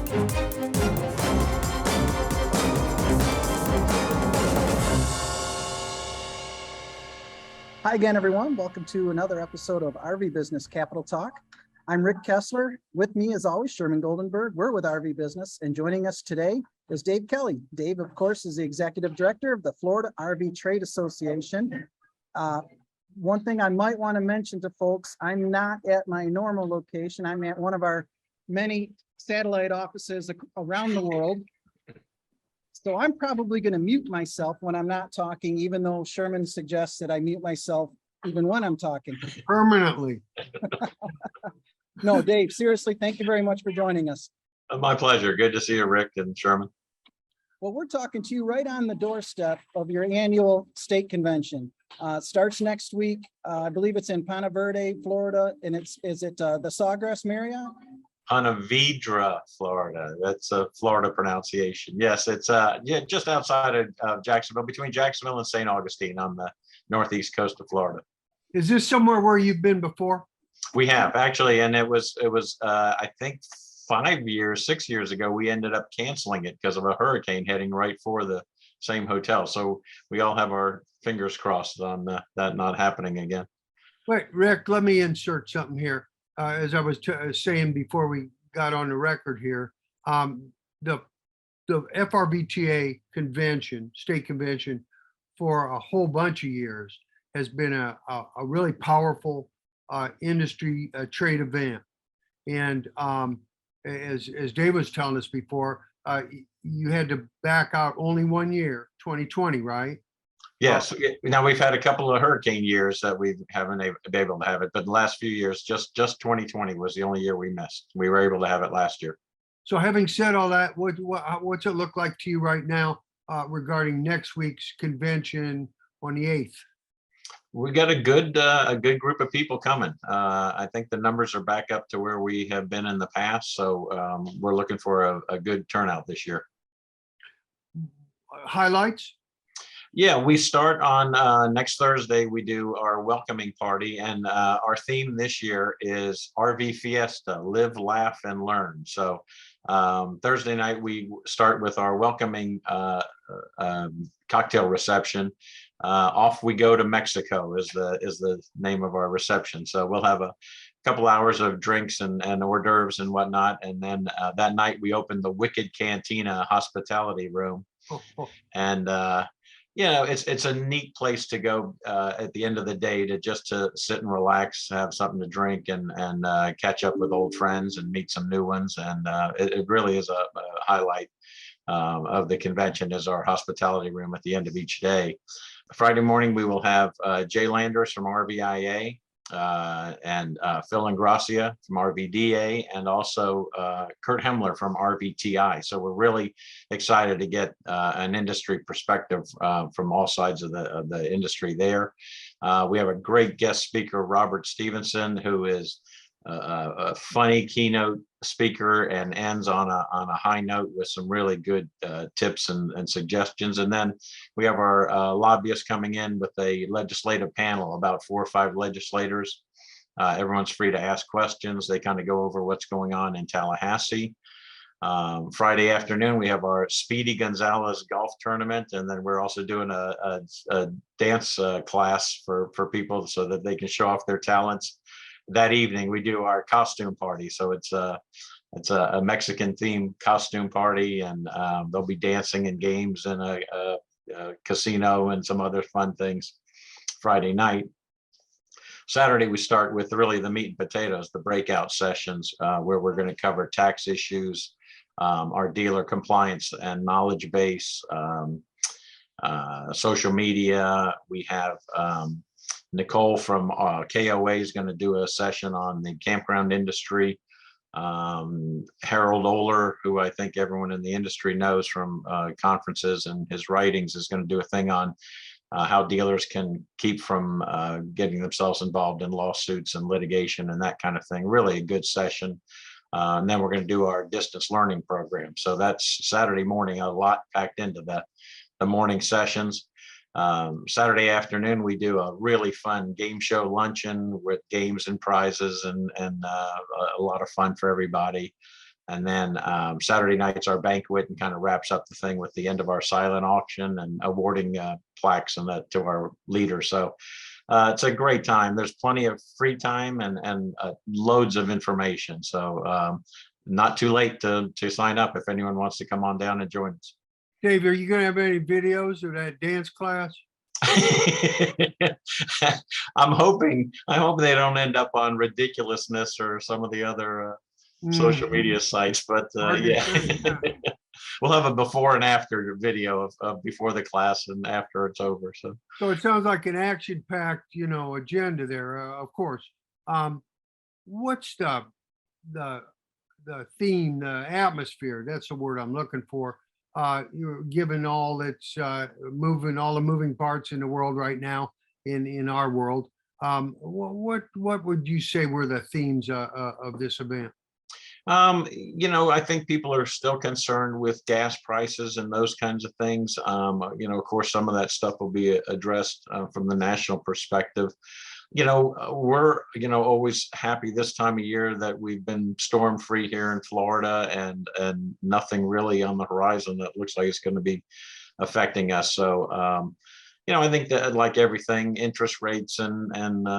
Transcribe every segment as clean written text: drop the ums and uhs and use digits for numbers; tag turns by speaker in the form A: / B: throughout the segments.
A: Hi again, everyone. Welcome to another episode of RVBusiness Capital Talk. I'm Rick Kessler. With me, as always, Sherman Goldenberg. We're with RVBusiness, and joining us today is Dave Kelly. Dave, of course, is the Executive Director of the Florida RV Trade Association. One thing I might want to mention to folks, I'm not at my normal location. I'm at one of our many satellite offices around the world. So I'm probably going to mute myself when I'm not talking, even though Sherman suggests that I mute myself even when I'm talking.
B: Permanently.
A: No, Dave, seriously, thank you very much for joining us.
C: My pleasure. Good to see you, Rick and Sherman.
A: Well, we're talking to you right on the doorstep of your annual state convention. Starts next week. I believe it's in Ponte Verde, Florida, and is it the Sawgrass Marriott?
C: Ponte Vedra, Florida. That's a Florida pronunciation. Yes, it's just outside of Jacksonville, between Jacksonville and St. Augustine on the northeast coast of Florida.
B: Is this somewhere where you've been before?
C: We have actually, and it was I think 6 years ago, we ended up canceling it because of a hurricane heading right for the same hotel. So we all have our fingers crossed on that not happening again.
B: Wait, Rick, let me insert something here. As I was saying before we got on the record here, the FRVTA convention, state convention, for a whole bunch of years has been a really powerful industry trade event. And as Dave was telling us before, you had to back out only 1 year, 2020, right?
C: Yes. Now we've had a couple of hurricane years that we haven't been able to have it, but the last few years, just 2020 was the only year we missed. We were able to have it last year.
B: So having said all that, what's it look like to you right now regarding next week's convention on the 8th?
C: We got a good group of people coming. I think the numbers are back up to where we have been in the past. So we're looking for a good turnout this year.
B: Highlights?
C: Yeah, we start on next Thursday. We do our welcoming party, and our theme this year is RV Fiesta, live, laugh, and learn. So Thursday night, we start with our welcoming cocktail reception. Off we go to Mexico is the name of our reception. So we'll have a couple hours of drinks and hors d'oeuvres and whatnot. And then that night we open the Wicked Cantina hospitality room. And it's a neat place to go at the end of the day to sit and relax, have something to drink, and catch up with old friends and meet some new ones. And it really is a highlight of the convention is our hospitality room at the end of each day. Friday morning, we will have Jay Landers from RVIA and Phil Ingracia from RVDA, and also Kurt Hemler from RVTI. So we're really excited to get an industry perspective from all sides of the industry there. We have a great guest speaker, Robert Stevenson, who is a funny keynote speaker and ends on a high note with some really good tips and suggestions. And then we have our lobbyists coming in with a legislative panel, about 4 or 5 legislators. Everyone's free to ask questions. They kind of go over what's going on in Tallahassee. Friday afternoon, we have our Speedy Gonzalez golf tournament, and then we're also doing a dance class for people so that they can show off their talents. That evening, we do our costume party. So it's a Mexican themed costume party, and there'll be dancing and games and a casino and some other fun things Friday night. Saturday, we start with really the meat and potatoes, the breakout sessions, where we're going to cover tax issues, our dealer compliance and knowledge base, social media. We have Nicole from KOA is going to do a session on the campground industry. Harold Oler, who I think everyone in the industry knows from conferences and his writings, is going to do a thing on how dealers can keep from getting themselves involved in lawsuits and litigation and that kind of thing. Really a good session. And then we're going to do our distance learning program. So that's Saturday morning, a lot packed into the morning sessions. Saturday afternoon, we do a really fun game show luncheon with games and prizes and a lot of fun for everybody. And then Saturday night's our banquet, and kind of wraps up the thing with the end of our silent auction and awarding plaques and that to our leaders. So it's a great time. There's plenty of free time and loads of information. So not too late to sign up if anyone wants to come on down and join us.
B: Dave, are you going to have any videos of that dance class?
C: I'm hoping they don't end up on Ridiculousness or some of the other social media sites, but yeah. We'll have a before and after video of before the class and after it's over.
B: So it sounds like an action-packed, agenda there, of course. What's the theme, the atmosphere? That's the word I'm looking for. Given all that's moving, all the moving parts in the world right now, in our world, what would you say were the themes of this event?
C: I think people are still concerned with gas prices and those kinds of things. Of course, some of that stuff will be addressed from the national perspective. We're, always happy this time of year that we've been storm free here in Florida, and nothing really on the horizon that looks like it's going to be affecting us. So, I think that, like everything, interest rates and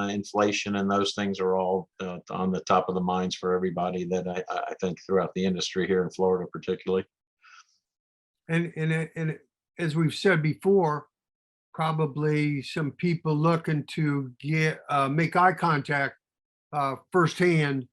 C: inflation and those things are all on the top of the minds for everybody, that I think throughout the industry here in Florida, particularly.
B: And as we've said before, probably some people looking to make eye contact firsthand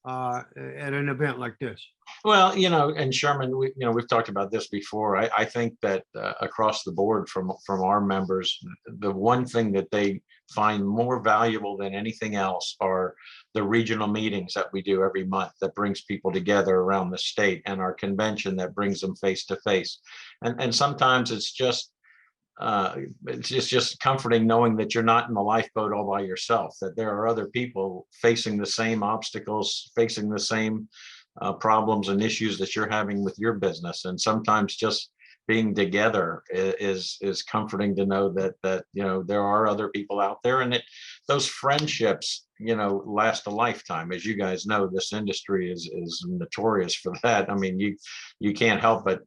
B: at an event like this.
C: Well, and Sherman, we've talked about this before. I think that across the board from our members, the one thing that they find more valuable than anything else are the regional meetings that we do every month that brings people together around the state, and our convention that brings them face to face. And sometimes it's just comforting knowing that you're not in the lifeboat all by yourself, that there are other people facing the same obstacles, facing the same problems and issues that you're having with your business. And sometimes just being together is comforting to know that there are other people out there, and those friendships last a lifetime. As you guys know, this industry is notorious for that. I mean, you can't help but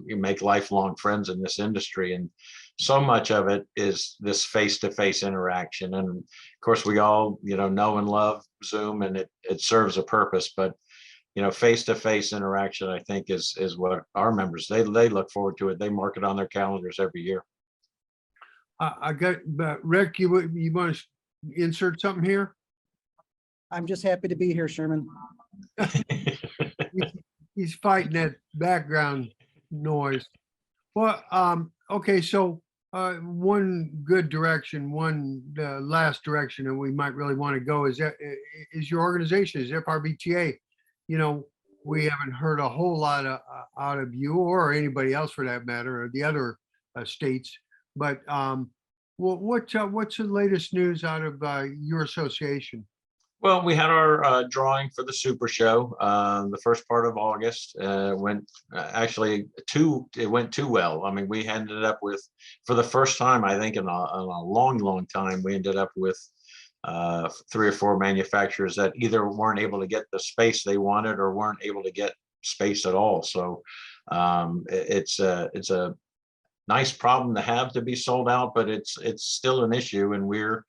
C: you make lifelong friends in this industry, and so much of it is this face-to-face interaction. And of course, we all know and love Zoom, and it serves a purpose, but face-to-face interaction, I think, is what our members, they look forward to it. They mark it on their calendars every year.
B: Rick, you want to insert something here?
A: I'm just happy to be here, Sherman.
B: He's fighting that background noise. Well, okay, so one good direction, last direction that we might really want to go is your organization, is FRVTA. We haven't heard a whole lot out of you, or anybody else for that matter, or the other states. But what's the latest news out of your association?
C: Well, we had our drawing for the Super Show the first part of August. Went it went too well. I mean, we ended up with, for the first time, I think in a long time, we ended up with 3 or 4 manufacturers that either weren't able to get the space they wanted or weren't able to get space at all. So it's a nice problem to have, to be sold out, but it's still an issue, and we're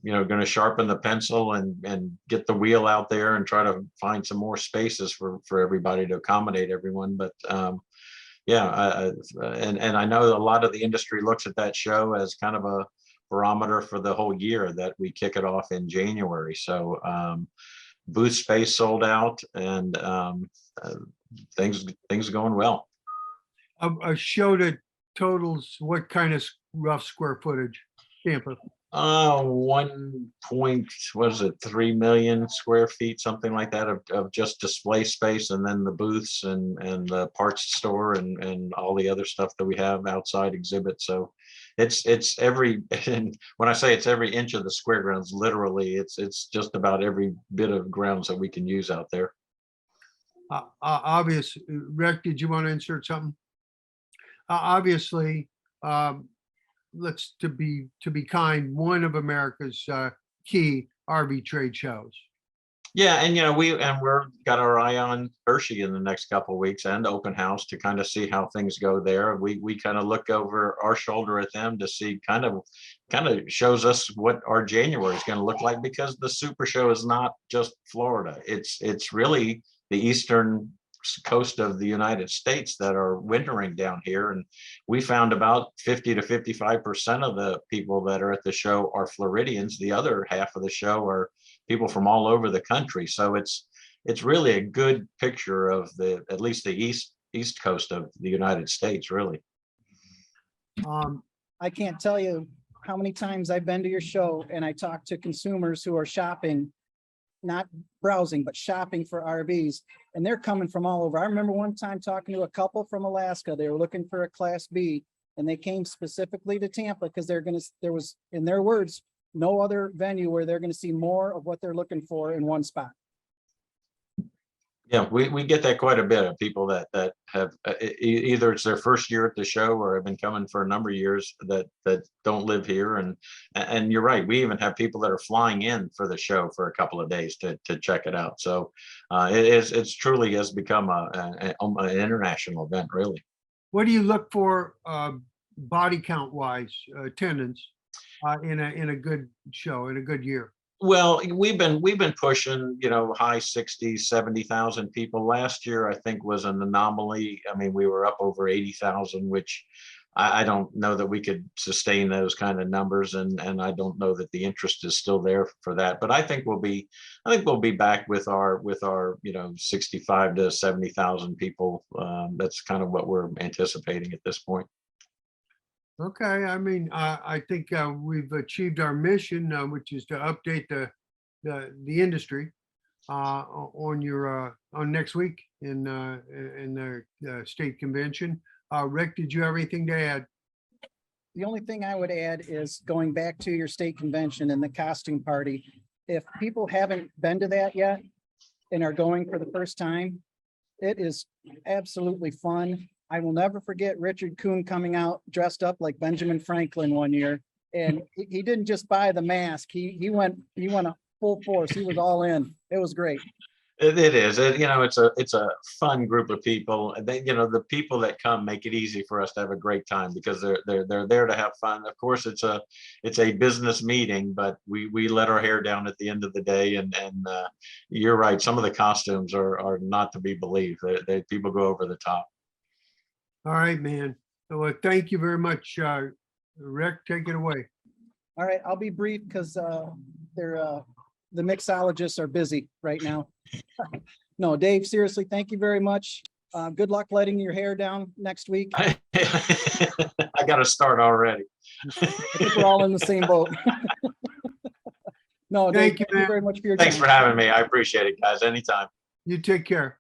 C: going to sharpen the pencil and get the wheel out there and try to find some more spaces for everybody to accommodate everyone. But yeah, and I know a lot of the industry looks at that show as kind of a barometer for the whole year, that we kick it off in January. So booth space sold out, and things are going well.
B: A show that totals what kind of rough square footage, Tampa?
C: 3 million square feet, something like that, of just display space, and then the booths and the parts store and all the other stuff that we have outside exhibit. So it's every, and when I say it's every inch of the square grounds, literally it's just about every bit of grounds that we can use out there.
B: Obvious. Rick, did you want to insert something? Obviously, to be kind, one of America's key RV trade shows.
C: Yeah, and we're got our eye on Hershey in the next couple of weeks and open house to kind of see how things go there. We kind of look over our shoulder at them to see kind of shows us what our January is going to look like, because the Super Show is not just Florida. It's really the eastern coast of the United States that are wintering down here. And we found about 50 to 55% of the people that are at the show are Floridians. The other half of the show are people from all over the country. So it's really a good picture of at least the east coast of the United States, really.
A: I can't tell you how many times I've been to your show and I talk to consumers who are shopping, not browsing, but shopping for RVs, and they're coming from all over. I remember one time talking to a couple from Alaska. They were looking for a Class B, and they came specifically to Tampa because there was, in their words, no other venue where they're going to see more of what they're looking for in one spot.
C: Yeah, we get that quite a bit of people that have either it's their first year at the show or have been coming for a number of years that don't live here. And you're right, we even have people that are flying in for the show for a couple of days to check it out. So it's truly has become an international event, really.
B: What do you look for body count wise, attendance in a good show, in a good year?
C: Well, we've been pushing, high 60s, 70,000 people. Last year, I think, was an anomaly. I mean, we were up over 80,000, which I don't know that we could sustain those kind of numbers, and I don't know that the interest is still there for that. But I think we'll be back with our 65 to 70,000 people. That's kind of what we're anticipating at this point.
B: Okay, I mean, I think we've achieved our mission, which is to update the industry on next week in the state convention. Rick, did you have anything to add?
A: The only thing I would add is going back to your state convention and the costume party. If people haven't been to that yet and are going for the first time, it is absolutely fun. I will never forget Richard Kuhn coming out dressed up like Benjamin Franklin one year. And he didn't just buy the mask. He went a full force. He was all in. It was great.
C: It is. It's a fun group of people. The people that come make it easy for us to have a great time because they're there to have fun. Of course, it's a business meeting, but we let our hair down at the end of the day. And you're right. Some of the costumes are not to be believed. People go over the top.
B: All right, man. So thank you very much, Rick. Take it away.
A: All right, I'll be brief because the mixologists are busy right now. No, Dave, seriously, thank you very much. Good luck letting your hair down next week.
C: I got to start already.
A: I think we're all in the same boat. No, Dave, thank you very much for your time.
C: Thanks for having me. I appreciate it, guys. Anytime.
B: You take care.